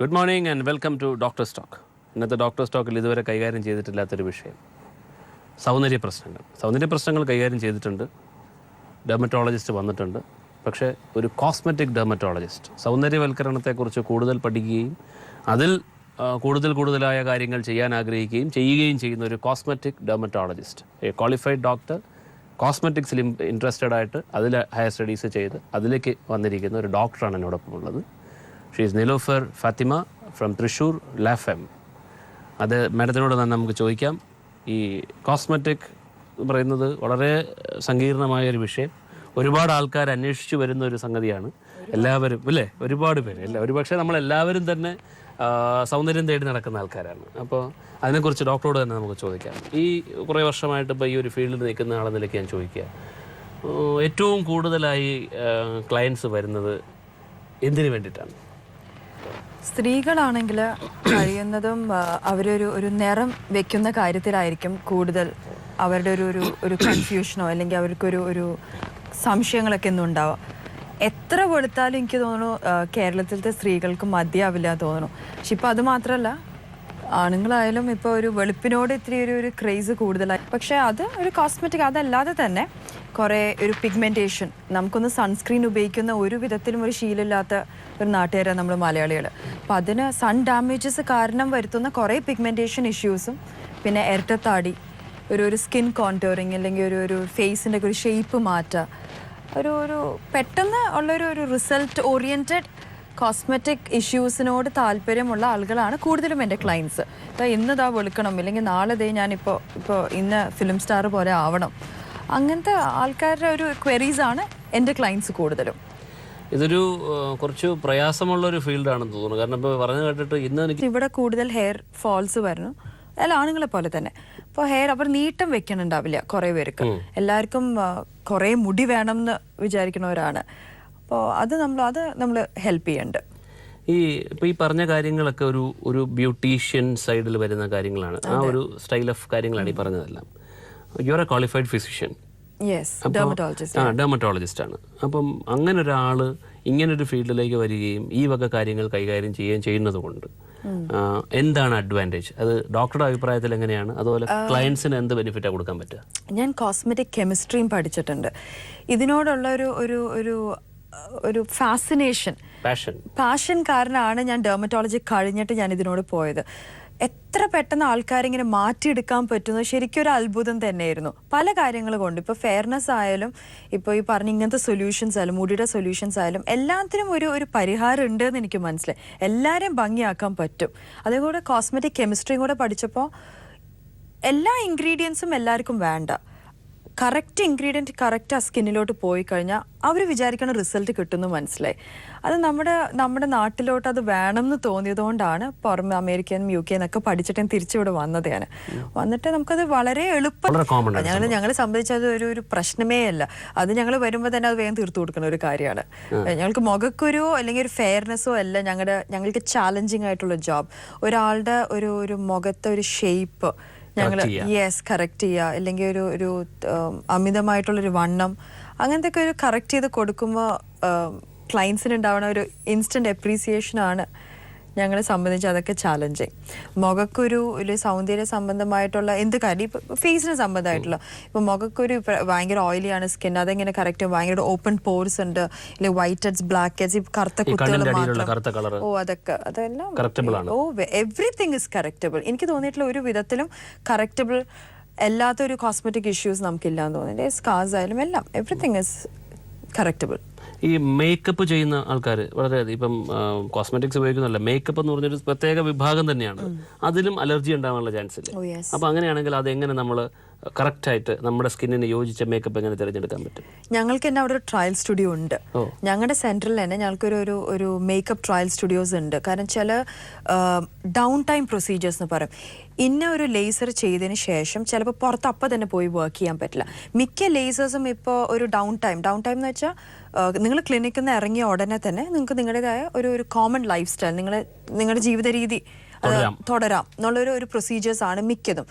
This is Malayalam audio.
Good morning and welcome to doctor stock. ഇന്നത്തെ ഡോക്ടർ സ്റ്റോക്കിൽ ഇതുവരെ കൈകാര്യം ചെയ്തിട്ടില്ലാത്തൊരു വിഷയം സൗന്ദര്യ പ്രശ്നങ്ങൾ കൈകാര്യം ചെയ്തിട്ടുണ്ട്. ഡെർമറ്റോളജിസ്റ്റ് വന്നിട്ടുണ്ട്. പക്ഷേ ഒരു കോസ്മെറ്റിക് ഡെർമറ്റോളജിസ്റ്റ് സൗന്ദര്യവൽക്കരണത്തെക്കുറിച്ച് കൂടുതൽ പഠിക്കുകയും അതിൽ കൂടുതലായ കാര്യങ്ങൾ ചെയ്യാൻ ആഗ്രഹിക്കുകയും ചെയ്യുകയും ചെയ്യുന്ന ഒരു cosmetic dermatologist, a qualified doctor, കോസ്മെറ്റിക്സിൽ ഇൻട്രസ്റ്റഡ് ആയിട്ട് അതിൽ ഹയർ സ്റ്റഡീസ് ചെയ്ത് അതിലേക്ക് വന്നിരിക്കുന്ന ഒരു ഡോക്ടറാണ് എന്നോടൊപ്പം ഉള്ളത്. She is Nilofar Fathima from Thrissur Lafem. അത് മാഡത്തിനോട് തന്നെ നമുക്ക് ചോദിക്കാം. ഈ കോസ്മെറ്റിക് പറയുന്നത് വളരെ സങ്കീർണമായൊരു വിഷയം, ഒരുപാട് ആൾക്കാർ അന്വേഷിച്ചു വരുന്ന ഒരു സംഗതിയാണ്. എല്ലാവരും അല്ലേ, ഒരുപാട് പേര് ഒരുപക്ഷെ നമ്മളെല്ലാവരും തന്നെ സൗന്ദര്യം തേടി നടക്കുന്ന ആൾക്കാരാണ്. അപ്പോൾ അതിനെക്കുറിച്ച് ഡോക്ടറോട് തന്നെ നമുക്ക് ചോദിക്കാം. ഈ കുറേ വർഷമായിട്ട് ഇപ്പോൾ ഈ ഒരു ഫീൽഡിൽ നിൽക്കുന്ന ആളെന്ന നിലയ്ക്ക് ഞാൻ ചോദിക്കുക, ഏറ്റവും കൂടുതലായി ക്ലയൻസ് വരുന്നത് എന്തിനു വേണ്ടിയിട്ടാണ്? സ്ത്രീകളാണെങ്കിൽ കഴിയുന്നതും അവരൊരു നിറം വെക്കുന്ന കാര്യത്തിലായിരിക്കും കൂടുതൽ അവരുടെ ഒരു കൺഫ്യൂഷനോ അല്ലെങ്കിൽ അവർക്കൊരു സംശയങ്ങളൊക്കെ ഒന്നും ഉണ്ടാവുക. എത്ര വെളുത്താലും എനിക്ക് തോന്നുന്നു കേരളത്തിലത്തെ സ്ത്രീകൾക്ക് മതിയാവില്ല തോന്നുന്നു. പക്ഷെ ഇപ്പം അത് മാത്രമല്ല, ആണുങ്ങളായാലും ഇപ്പോൾ ഒരു വെളുപ്പിനോട് ഇത്തിരി ഒരു ക്രേസ് കൂടുതലായി. പക്ഷേ അത് ഒരു കോസ്മെറ്റിക് അതല്ലാതെ തന്നെ കുറേ ഒരു പിഗ്മെൻറ്റേഷൻ, നമുക്കൊന്ന് സൺസ്ക്രീൻ ഉപയോഗിക്കുന്ന ഒരു വിധത്തിലും ഒരു ശീലമില്ലാത്ത ഒരു നാട്ടുകാരാണ് നമ്മൾ മലയാളികൾ. അപ്പോൾ അതിന് സൺ ഡാമേജസ് കാരണം വരുത്തുന്ന കുറേ പിഗ്മെൻറ്റേഷൻ ഇഷ്യൂസും, പിന്നെ ഇരട്ടത്താടി, ഒരു സ്കിൻ കോൺടോറിങ് അല്ലെങ്കിൽ ഒരു ഫേസിൻ്റെ ഒരു ഷേപ്പ് മാറ്റുക, ഒരു പെട്ടെന്ന് ഉള്ളൊരു റിസൾട്ട് ഓറിയൻറ്റഡ് കോസ്മെറ്റിക് ഇഷ്യൂസിനോട് താല്പര്യമുള്ള ആളുകളാണ് കൂടുതലും എൻ്റെ ക്ലയൻസ്. ഇപ്പോൾ ഇന്നിതാ വെളുക്കണം, ഇല്ലെങ്കിൽ നാളെ ഞാനിപ്പോൾ ഇന്ന് ഫിലിം സ്റ്റാർ പോലെ ആവണം, അങ്ങനത്തെ ആൾക്കാരുടെ ഒരു ക്വയറീസാണ് എൻ്റെ ക്ലയൻസ് കൂടുതലും. ഇതൊരു കുറച്ച് പ്രയാസമുള്ളൊരു ഫീൽഡാണെന്ന് തോന്നുന്നു. കാരണം ഇപ്പോൾ പറഞ്ഞു കേട്ടിട്ട് ഇന്ന് ഇവിടെ കൂടുതൽ ഹെയർ ഫോൾസ് വരുന്നു, എല്ലാ ആണുങ്ങളെ പോലെ തന്നെ. അപ്പോൾ ഹെയർ അവർ നീട്ടം വെക്കണുണ്ടാവില്ല കുറേ പേർക്ക്. എല്ലാവർക്കും കുറേ മുടി വേണം എന്ന് വിചാരിക്കുന്നവരാണ്. അപ്പോൾ അത് നമ്മൾ ഹെൽപ്പ് ചെയ്യുന്നുണ്ട്. ഇപ്പോൾ ഈ പറഞ്ഞ കാര്യങ്ങളൊക്കെ ഒരു ബ്യൂട്ടീഷ്യൻ സൈഡിൽ വരുന്ന കാര്യങ്ങളാണ്. ആ ഒരു സ്റ്റൈൽ ഓഫ് കാര്യങ്ങളാണ് ഈ പറഞ്ഞതെല്ലാം. You are A qualified physician. Dermatologist ആണ്. അപ്പം അങ്ങനെ ഒരാൾ ഇങ്ങനൊരു ഫീൽഡിലേക്ക് വരികയും ഈ വക കാര്യങ്ങൾ കൈകാര്യം ചെയ്യുകയും ചെയ്യുന്നത് കൊണ്ട് എന്താണ് അഡ്വാൻറ്റേജ്? അത് ഡോക്ടറുടെ അഭിപ്രായത്തിൽ എങ്ങനെയാണ്? അതുപോലെ ക്ലയൻസിന് എന്ത് ബെനിഫിറ്റാണ് കൊടുക്കാൻ പറ്റുക? ഞാൻ കോസ്മെറ്റിക് കെമിസ്ട്രിയും പഠിച്ചിട്ടുണ്ട്. ഇതിനോടുള്ള ഒരു ഫാസിനേഷൻ, പാഷൻ കാരണമാണ് ഞാൻ ഡെർമറ്റോളജി കഴിഞ്ഞിട്ട് ഞാൻ ഇതിനോട് പോയത്. എത്ര പെട്ടെന്ന് ആൾക്കാരിങ്ങനെ മാറ്റിയെടുക്കാൻ പറ്റുന്നത് ശരിക്കും ഒരു അത്ഭുതം തന്നെയായിരുന്നു. പല കാര്യങ്ങൾ കൊണ്ട്, ഇപ്പോൾ ഫെയർനെസ് ആയാലും, ഇപ്പോൾ ഈ പറഞ്ഞ ഇങ്ങനത്തെ സൊല്യൂഷൻസ് ആയാലും, മുടിയുടെ സൊല്യൂഷൻസ് ആയാലും, എല്ലാത്തിനും ഒരു പരിഹാരം ഉണ്ട് എന്ന് എനിക്ക് മനസ്സിലായി. എല്ലാവരെയും ഭംഗിയാക്കാൻ പറ്റും. അതേപോലെ കോസ്മെറ്റിക് കെമിസ്ട്രിയും കൂടെ പഠിച്ചപ്പോൾ എല്ലാ ഇൻഗ്രീഡിയൻസും എല്ലാവർക്കും വേണ്ട, കറക്റ്റ് ഇൻഗ്രീഡിയൻറ്റ് കറക്റ്റ് ആ സ്കിന്നിലോട്ട് പോയി കഴിഞ്ഞാൽ അവർ വിചാരിക്കുന്ന റിസൾട്ട് കിട്ടുമെന്ന് മനസ്സിലായി. അത് നമ്മുടെ നാട്ടിലോട്ട് അത് വേണമെന്ന് തോന്നിയതുകൊണ്ടാണ് പുറമെ അമേരിക്കൻ UK എന്നൊക്കെ പഠിച്ചിട്ട് ഞാൻ തിരിച്ചിവിടെ വന്നതാണ്. വന്നിട്ട് നമുക്കത് വളരെ എളുപ്പം, ഞങ്ങളെ സംബന്ധിച്ചത് ഒരു പ്രശ്നമേ അല്ല. അത് ഞങ്ങൾ വരുമ്പോൾ തന്നെ അത് വേഗം തീർത്തു കൊടുക്കുന്ന ഒരു കാര്യമാണ്. ഞങ്ങൾക്ക് മുഖക്കുരുവോ അല്ലെങ്കിൽ ഒരു ഫെയർനെസ്സോ അല്ല ഞങ്ങൾക്ക് ചാലഞ്ചിങ് ആയിട്ടുള്ള ജോബ്. ഒരാളുടെ ഒരു മുഖത്തെ ഒരു ഷേപ്പ് ഞങ്ങൾ കറക്റ്റ് ചെയ്യുക, അല്ലെങ്കിൽ ഒരു അമിതമായിട്ടുള്ളൊരു വണ്ണം, അങ്ങനത്തെ ഒക്കെ ഒരു കറക്റ്റ് ചെയ്ത് കൊടുക്കുമ്പോൾ ക്ലയൻസിന് ഉണ്ടാവുന്ന ഒരു ഇൻസ്റ്റൻറ്റ് അപ്രീസിയേഷനാണ് ഞങ്ങളെ സംബന്ധിച്ച് അതൊക്കെ ചാലഞ്ചിങ്. മുഖക്കുരു ഒരു സൗന്ദര്യ സംബന്ധമായിട്ടുള്ള എന്ത് കാര്യം, ഇപ്പോൾ ഫേസിന് സംബന്ധമായിട്ടുള്ള, ഇപ്പോൾ മുഖക്കുരു ഭയങ്കര ഓയിലിയാണ് സ്കിൻ, അതെങ്ങനെ കറക്റ്റ്, ഭയങ്കര ഓപ്പൺ പോർസ് ഉണ്ട്, അല്ലെങ്കിൽ വൈറ്റ് ഹെഡ്സ്, ബ്ലാക്ക് ഹെഡ്സ്, ഈ കറുത്ത കുത്തുകൾ മാത്രം, അതെല്ലാം എവറിത്തിങ് ഇസ് കറക്റ്റബിൾ. എനിക്ക് തോന്നിയിട്ടുള്ള ഒരു വിധത്തിലും കറക്റ്റബിൾ അല്ലാത്തൊരു കോസ്മെറ്റിക് ഇഷ്യൂസ് നമുക്കില്ലാന്ന് തോന്നുന്നുണ്ട്. സ്കാർസ് ആയാലും എല്ലാം എവറിത്തിങ് ഇസ് കറക്റ്റബിൾ. ഈ മേക്കപ്പ് ചെയ്യുന്ന ആൾക്കാർ വളരെയധികം ഇപ്പം കോസ്മെറ്റിക്സ് ഉപയോഗിക്കുന്നില്ല, മേക്കപ്പ് എന്ന് പറഞ്ഞൊരു പ്രത്യേക വിഭാഗം തന്നെയാണ്. അതിലും അലർജി ഉണ്ടാവാനുള്ള ചാൻസ് ഇല്ല. അപ്പോൾ അങ്ങനെയാണെങ്കിൽ അതെങ്ങനെ നമ്മൾ കറക്റ്റായിട്ട് നമ്മുടെ സ്കിന്നിന് യോജിച്ച മേക്കപ്പ് എങ്ങനെ തിരഞ്ഞെടുക്കാൻ പറ്റും? ഞങ്ങൾക്ക് തന്നെ അവിടെ ഒരു ട്രയൽ സ്റ്റുഡിയോ ഉണ്ട്. ഞങ്ങളുടെ സെൻറ്ററിൽ തന്നെ ഞങ്ങൾക്കൊരു മേക്കപ്പ് ട്രയൽ സ്റ്റുഡിയോസ് ഉണ്ട്. കാരണം ചില ഡൗൺ ടൈം പ്രൊസീജിയേഴ്സ് എന്ന് പറയും. ഇന്ന ഒരു ലേസർ ചെയ്തതിന് ശേഷം ചിലപ്പോൾ പുറത്ത് അപ്പം തന്നെ പോയി വർക്ക് ചെയ്യാൻ പറ്റില്ല. മിക്ക ലേസേഴ്സും ഇപ്പോൾ ഒരു ഡൗൺ ടൈം എന്ന് വെച്ചാൽ നിങ്ങൾ ക്ലിനിക്കിൽ നിന്ന് ഇറങ്ങിയ ഉടനെ തന്നെ നിങ്ങൾക്ക് നിങ്ങളുടേതായ ഒരു കോമൺ ലൈഫ് സ്റ്റൈൽ, നിങ്ങളുടെ ജീവിത രീതി തുടരാം എന്നുള്ളൊരു പ്രൊസീജിയേഴ്സ് ആണ് മിക്കതും.